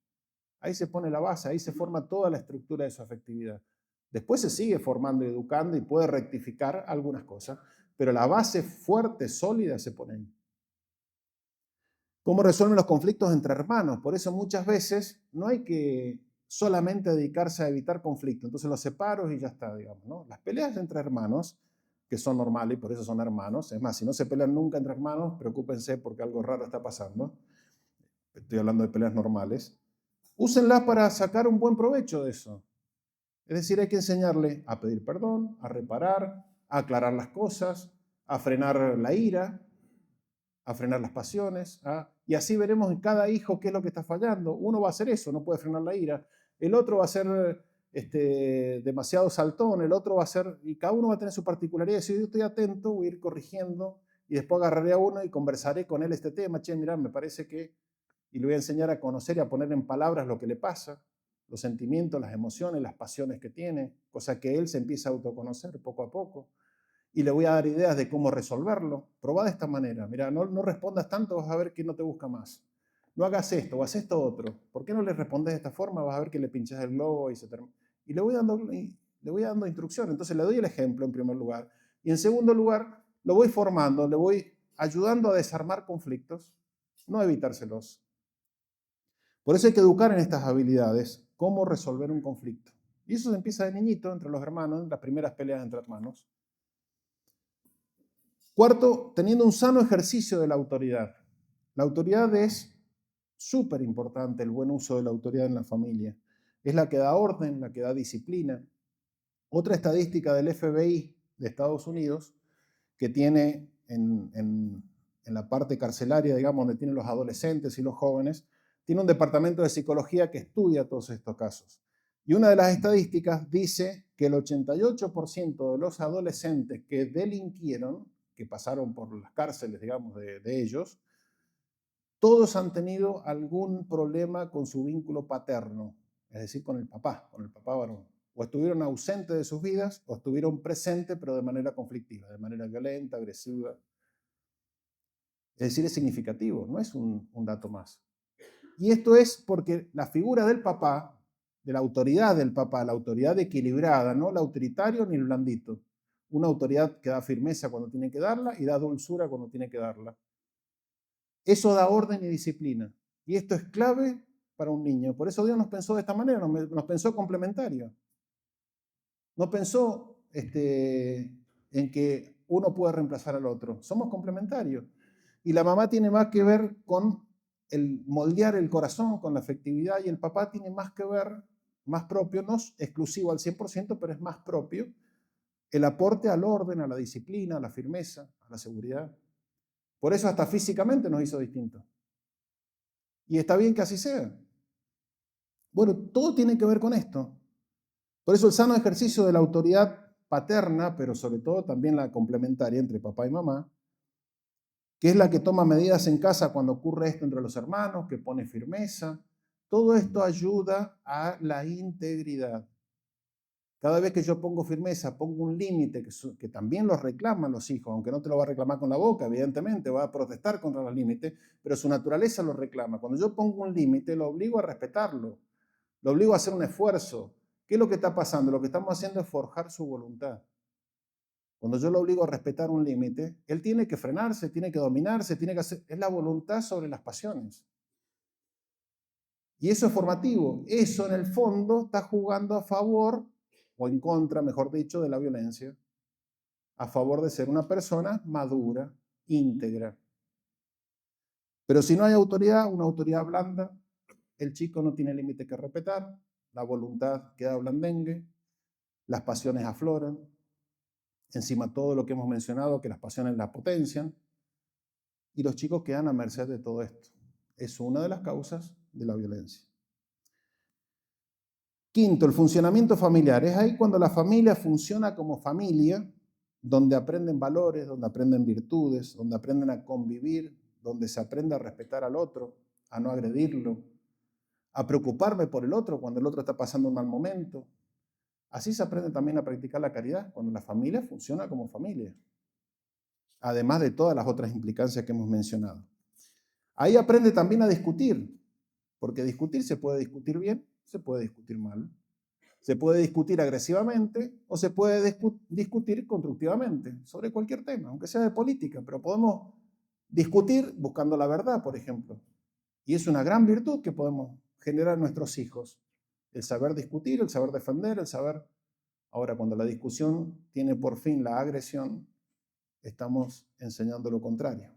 Ahí se pone la base, ahí se forma toda la estructura de su afectividad. Después se sigue formando y educando y puede rectificar algunas cosas, pero la base fuerte, sólida, se pone ahí. ¿Cómo resuelven los conflictos entre hermanos? Por eso muchas veces no hay que solamente dedicarse a evitar conflictos. Entonces los separo y ya está, digamos, ¿no? Las peleas entre hermanos, que son normales y por eso son hermanos. Es más, si no se pelean nunca entre hermanos, preocúpense porque algo raro está pasando. Estoy hablando de peleas normales. Úsenlas para sacar un buen provecho de eso. Es decir, hay que enseñarle a pedir perdón, a reparar, a aclarar las cosas, a frenar la ira, a frenar las pasiones. Y así veremos en cada hijo qué es lo que está fallando. Uno va a hacer eso, no puede frenar la ira. El otro va a ser demasiado saltón, el otro va a ser, y cada uno va a tener su particularidad. Si yo estoy atento, voy a ir corrigiendo y después agarraré a uno y conversaré con él este tema. Che, mira, me parece que, y le voy a enseñar a conocer y a poner en palabras lo que le pasa, los sentimientos, las emociones, las pasiones que tiene, cosa que él se empieza a autoconocer poco a poco. Y le voy a dar ideas de cómo resolverlo. Probá de esta manera. Mira, no respondas tanto, vas a ver que no te busca más. No hagas esto o haz esto otro. ¿Por qué no le respondes de esta forma? Vas a ver que le pinchas el globo y se termina. Y le voy dando instrucción. Entonces le doy el ejemplo en primer lugar. Y en segundo lugar, lo voy formando, le voy ayudando a desarmar conflictos, no a evitárselos. Por eso hay que educar en estas habilidades, cómo resolver un conflicto. Y eso se empieza de niñito, entre los hermanos, las primeras peleas entre hermanos. Cuarto, teniendo un sano ejercicio de la autoridad. La autoridad es súper importante, el buen uso de la autoridad en la familia. Es la que da orden, la que da disciplina. Otra estadística del FBI de Estados Unidos, que tiene en la parte carcelaria, digamos, donde tienen los adolescentes y los jóvenes, tiene un departamento de psicología que estudia todos estos casos. Y una de las estadísticas dice que el 88% de los adolescentes que delinquieron, que pasaron por las cárceles, digamos, de ellos, todos han tenido algún problema con su vínculo paterno, es decir, con el papá varón. O estuvieron ausentes de sus vidas, o estuvieron presentes, pero de manera conflictiva, de manera violenta, agresiva. Es decir, es significativo, no es un dato más. Y esto es porque la figura del papá, de la autoridad del papá, la autoridad equilibrada, no el autoritario ni el blandito. Una autoridad que da firmeza cuando tiene que darla y da dulzura cuando tiene que darla. Eso da orden y disciplina. Y esto es clave para un niño. Por eso Dios nos pensó de esta manera, nos pensó complementario. No pensó en que uno puede reemplazar al otro. Somos complementarios. Y la mamá tiene más que ver con el moldear el corazón, con la afectividad, y el papá tiene más que ver, más propio, no es exclusivo al 100%, pero es más propio, el aporte al orden, a la disciplina, a la firmeza, a la seguridad. Por eso hasta físicamente nos hizo distintos. Y está bien que así sea. Bueno, todo tiene que ver con esto. Por eso el sano ejercicio de la autoridad paterna, pero sobre todo también la complementaria entre papá y mamá, que es la que toma medidas en casa cuando ocurre esto entre los hermanos, que pone firmeza, todo esto ayuda a la integridad. Cada vez que yo pongo firmeza, pongo un límite que también los reclaman los hijos, aunque no te lo va a reclamar con la boca, evidentemente, va a protestar contra los límites, pero su naturaleza lo reclama. Cuando yo pongo un límite, lo obligo a respetarlo, lo obligo a hacer un esfuerzo. ¿Qué es lo que está pasando? Lo que estamos haciendo es forjar su voluntad. Cuando yo lo obligo a respetar un límite, él tiene que frenarse, tiene que dominarse, tiene que hacer... Es la voluntad sobre las pasiones. Y eso es formativo. Eso en el fondo está jugando a favor, o en contra, mejor dicho, de la violencia, a favor de ser una persona madura, íntegra. Pero si no hay autoridad, una autoridad blanda, el chico no tiene límite que respetar, la voluntad queda blandengue, las pasiones afloran, encima todo lo que hemos mencionado, que las pasiones las potencian, y los chicos quedan a merced de todo esto. Es una de las causas de la violencia. Quinto, el funcionamiento familiar. Es ahí cuando la familia funciona como familia, donde aprenden valores, donde aprenden virtudes, donde aprenden a convivir, donde se aprende a respetar al otro, a no agredirlo, a preocuparme por el otro cuando el otro está pasando un mal momento. Así se aprende también a practicar la caridad, cuando la familia funciona como familia, además de todas las otras implicancias que hemos mencionado. Ahí aprende también a discutir, porque discutir se puede discutir bien, se puede discutir mal. Se puede discutir agresivamente o se puede discutir constructivamente sobre cualquier tema, aunque sea de política, pero podemos discutir buscando la verdad, por ejemplo. Y es una gran virtud que podemos generar en nuestros hijos. El saber discutir, el saber defender, el saber... Ahora, cuando la discusión tiene por fin la agresión, estamos enseñando lo contrario.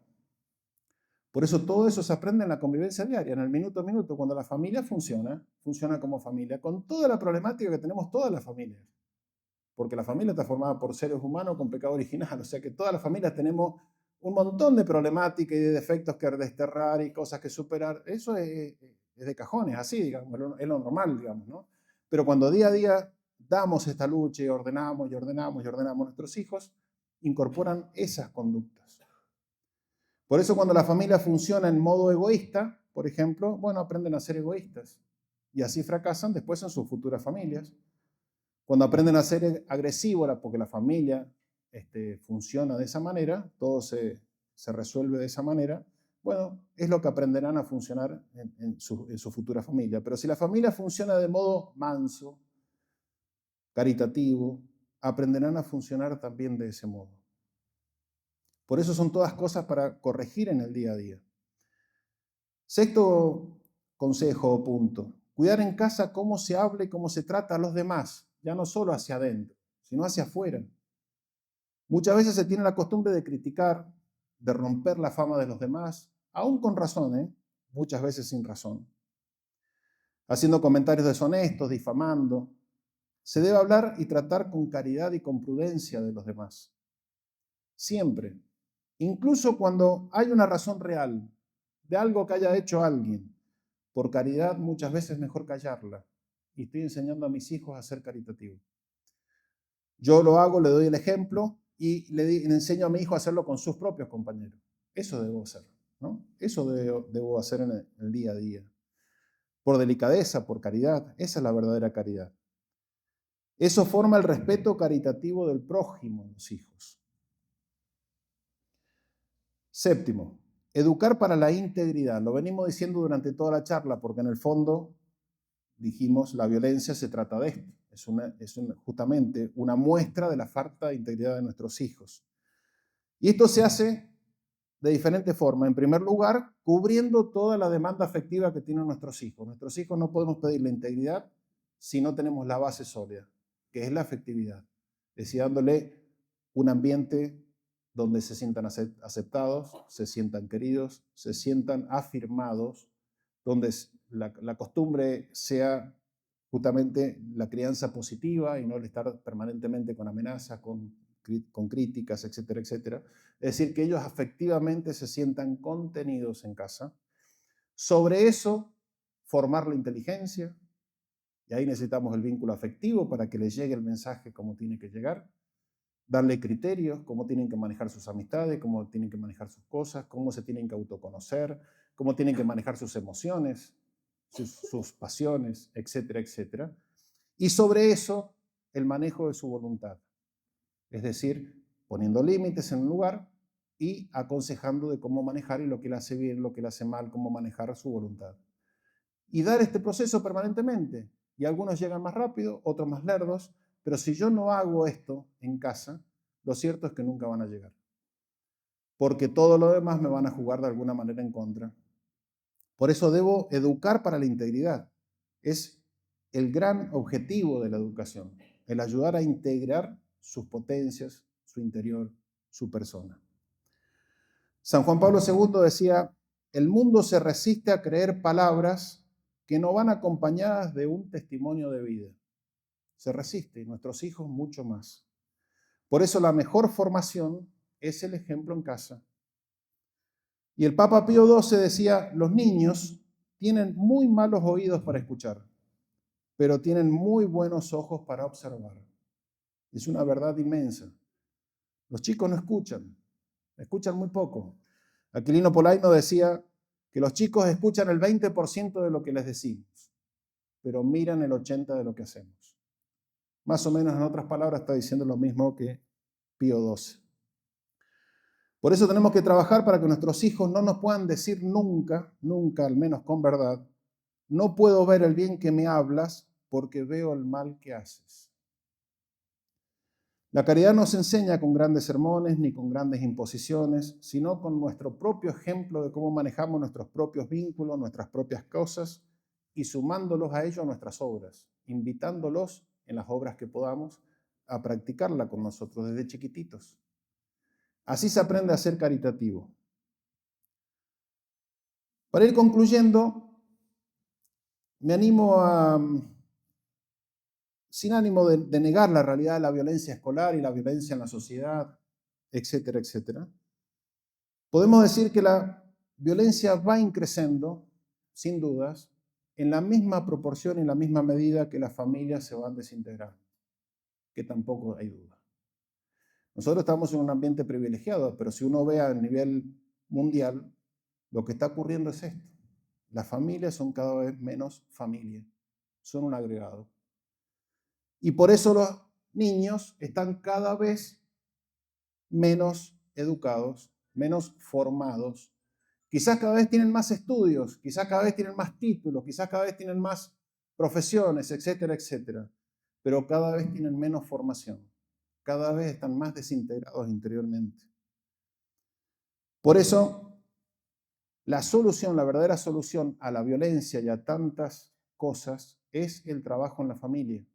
Por eso todo eso se aprende en la convivencia diaria, en el minuto a minuto, cuando la familia funciona, funciona como familia, con toda la problemática que tenemos todas las familias. Porque la familia está formada por seres humanos con pecado original, o sea que todas las familias tenemos un montón de problemáticas y de defectos que desterrar y cosas que superar. Eso es de cajones, así, digamos, es lo normal, digamos, ¿no? Pero cuando día a día damos esta lucha y ordenamos y ordenamos y ordenamos a nuestros hijos, incorporan esas conductas. Por eso cuando la familia funciona en modo egoísta, por ejemplo, bueno, aprenden a ser egoístas y así fracasan después en sus futuras familias. Cuando aprenden a ser agresivos, porque la familia funciona de esa manera, todo se resuelve de esa manera, bueno, es lo que aprenderán a funcionar en su futura familia. Pero si la familia funciona de modo manso, caritativo, aprenderán a funcionar también de ese modo. Por eso son todas cosas para corregir en el día a día. Sexto consejo o punto, cuidar en casa cómo se habla y cómo se trata a los demás, ya no solo hacia adentro, sino hacia afuera. Muchas veces se tiene la costumbre de criticar, de romper la fama de los demás, aún con razón, muchas veces sin razón. Haciendo comentarios deshonestos, difamando. Se debe hablar y tratar con caridad y con prudencia de los demás. Siempre. Incluso cuando hay una razón real de algo que haya hecho alguien. Por caridad muchas veces es mejor callarla y estoy enseñando a mis hijos a ser caritativos. Yo lo hago, le doy el ejemplo y le enseño a mi hijo a hacerlo con sus propios compañeros. Eso debo hacer, ¿no? Eso debo hacer en el día a día. Por delicadeza, por caridad. Esa es la verdadera caridad. Eso forma el respeto caritativo del prójimo en los hijos. Séptimo, educar para la integridad. Lo venimos diciendo durante toda la charla, porque en el fondo, dijimos, la violencia se trata de esto. Es justamente una muestra de la falta de integridad de nuestros hijos. Y esto se hace de diferentes formas. En primer lugar, cubriendo toda la demanda afectiva que tienen nuestros hijos. Nuestros hijos no podemos pedir la integridad si no tenemos la base sólida, que es la afectividad. Es decir, dándole un ambiente donde se sientan aceptados, se sientan queridos, se sientan afirmados, donde la costumbre sea justamente la crianza positiva y no el estar permanentemente con amenazas, con críticas, etcétera, etcétera. Es decir, que ellos afectivamente se sientan contenidos en casa. Sobre eso, formar la inteligencia, y ahí necesitamos el vínculo afectivo para que les llegue el mensaje como tiene que llegar. Darle criterios, cómo tienen que manejar sus amistades, cómo tienen que manejar sus cosas, cómo se tienen que autoconocer, cómo tienen que manejar sus emociones, sus pasiones, etcétera, etcétera. Y sobre eso, el manejo de su voluntad. Es decir, poniendo límites en un lugar y aconsejando de cómo manejar y lo que le hace bien, lo que le hace mal, cómo manejar su voluntad. Y dar este proceso permanentemente. Y algunos llegan más rápido, otros más lerdos, pero si yo no hago esto en casa, lo cierto es que nunca van a llegar. Porque todo lo demás me van a jugar de alguna manera en contra. Por eso debo educar para la integridad. Es el gran objetivo de la educación, el ayudar a integrar sus potencias, su interior, su persona. San Juan Pablo II decía, el mundo se resiste a creer palabras que no van acompañadas de un testimonio de vida. Se resiste, y nuestros hijos mucho más. Por eso la mejor formación es el ejemplo en casa. Y el Papa Pío XII decía, los niños tienen muy malos oídos para escuchar, pero tienen muy buenos ojos para observar. Es una verdad inmensa. Los chicos no escuchan muy poco. Aquilino Polaino decía que los chicos escuchan el 20% de lo que les decimos, pero miran el 80% de lo que hacemos. Más o menos, en otras palabras, está diciendo lo mismo que Pío XII. Por eso tenemos que trabajar para que nuestros hijos no nos puedan decir nunca, nunca, al menos con verdad, no puedo ver el bien que me hablas porque veo el mal que haces. La caridad no se enseña con grandes sermones ni con grandes imposiciones, sino con nuestro propio ejemplo de cómo manejamos nuestros propios vínculos, nuestras propias cosas y sumándolos a ello a nuestras obras, invitándolos en las obras que podamos a practicarla con nosotros desde chiquititos. Así se aprende a ser caritativo. Para ir concluyendo, me animo a, sin ánimo de negar la realidad de la violencia escolar y la violencia en la sociedad, etcétera, etcétera. Podemos decir que la violencia va increciendo, sin dudas, en la misma proporción y en la misma medida que las familias se van desintegrando, que tampoco hay duda. Nosotros estamos en un ambiente privilegiado, pero si uno ve a nivel mundial, lo que está ocurriendo es esto. Las familias son cada vez menos familias, son un agregado. Y por eso los niños están cada vez menos educados, menos formados. Quizás cada vez tienen más estudios, quizás cada vez tienen más títulos, quizás cada vez tienen más profesiones, etcétera, etcétera. Pero cada vez tienen menos formación, cada vez están más desintegrados interiormente. Por eso, la solución, la verdadera solución a la violencia y a tantas cosas es el trabajo en la familia.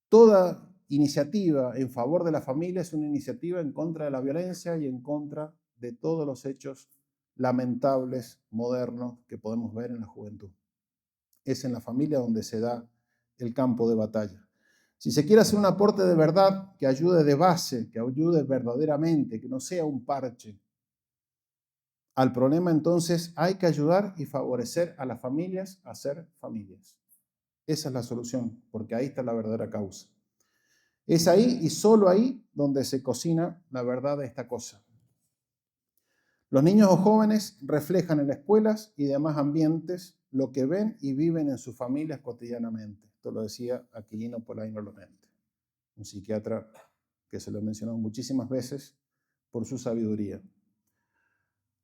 Toda iniciativa en favor de la familia es una iniciativa en contra de la violencia y en contra de todos los hechos lamentables, modernos, que podemos ver en la juventud. Es en la familia donde se da el campo de batalla. Si se quiere hacer un aporte de verdad que ayude de base, que ayude verdaderamente, que no sea un parche al problema, entonces hay que ayudar y favorecer a las familias a ser familias. Esa es la solución, porque ahí está la verdadera causa. Es ahí y solo ahí donde se cocina la verdad de esta cosa. Los niños o jóvenes reflejan en las escuelas y demás ambientes lo que ven y viven en sus familias cotidianamente. Esto lo decía Aquilino Polaino Lorente, un psiquiatra que se lo he mencionado muchísimas veces por su sabiduría.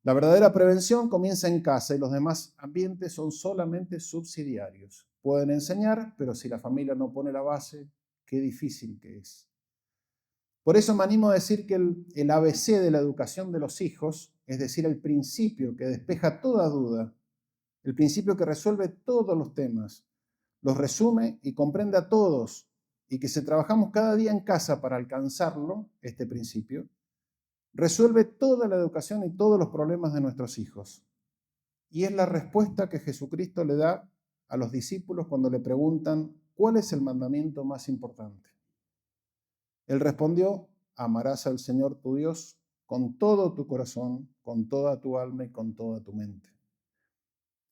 La verdadera prevención comienza en casa y los demás ambientes son solamente subsidiarios. Pueden enseñar, pero si la familia no pone la base, qué difícil que es. Por eso me animo a decir que el ABC de la educación de los hijos, es decir, el principio que despeja toda duda, el principio que resuelve todos los temas, los resume y comprende a todos, y que si trabajamos cada día en casa para alcanzarlo, este principio, resuelve toda la educación y todos los problemas de nuestros hijos. Y es la respuesta que Jesucristo le da a los discípulos cuando le preguntan, ¿cuál es el mandamiento más importante? Él respondió, amarás al Señor tu Dios con todo tu corazón, con toda tu alma y con toda tu mente.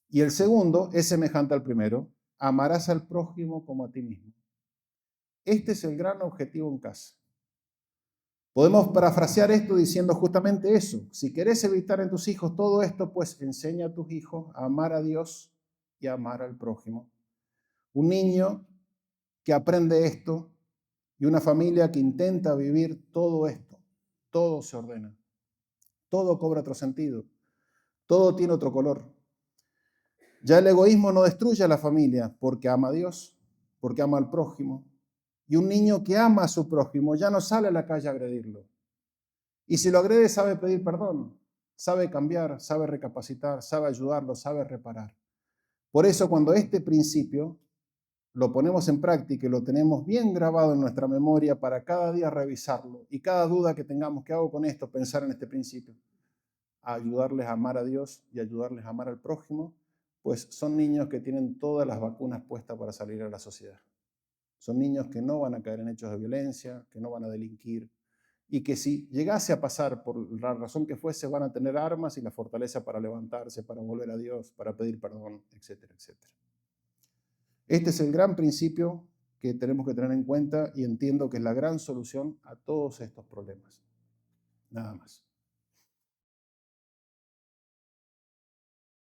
Y el segundo es semejante al primero, amarás al prójimo como a ti mismo. Este es el gran objetivo en casa. Podemos parafrasear esto diciendo justamente eso. Si querés evitar en tus hijos todo esto, pues enseña a tus hijos a amar a Dios y a amar al prójimo. Un niño que aprende esto y una familia que intenta vivir todo esto, todo se ordena, todo cobra otro sentido, todo tiene otro color. Ya el egoísmo no destruye a la familia porque ama a Dios, porque ama al prójimo. Y un niño que ama a su prójimo ya no sale a la calle a agredirlo. Y si lo agrede sabe pedir perdón, sabe cambiar, sabe recapacitar, sabe ayudarlo, sabe reparar. Por eso cuando este principio lo ponemos en práctica y lo tenemos bien grabado en nuestra memoria para cada día revisarlo y cada duda que tengamos, ¿qué hago con esto? Pensar en este principio, a ayudarles a amar a Dios y ayudarles a amar al prójimo, pues son niños que tienen todas las vacunas puestas para salir a la sociedad. Son niños que no van a caer en hechos de violencia, que no van a delinquir y que si llegase a pasar por la razón que fuese, van a tener armas y la fortaleza para levantarse, para volver a Dios, para pedir perdón, etcétera, etcétera. Este es el gran principio que tenemos que tener en cuenta y entiendo que es la gran solución a todos estos problemas. Nada más.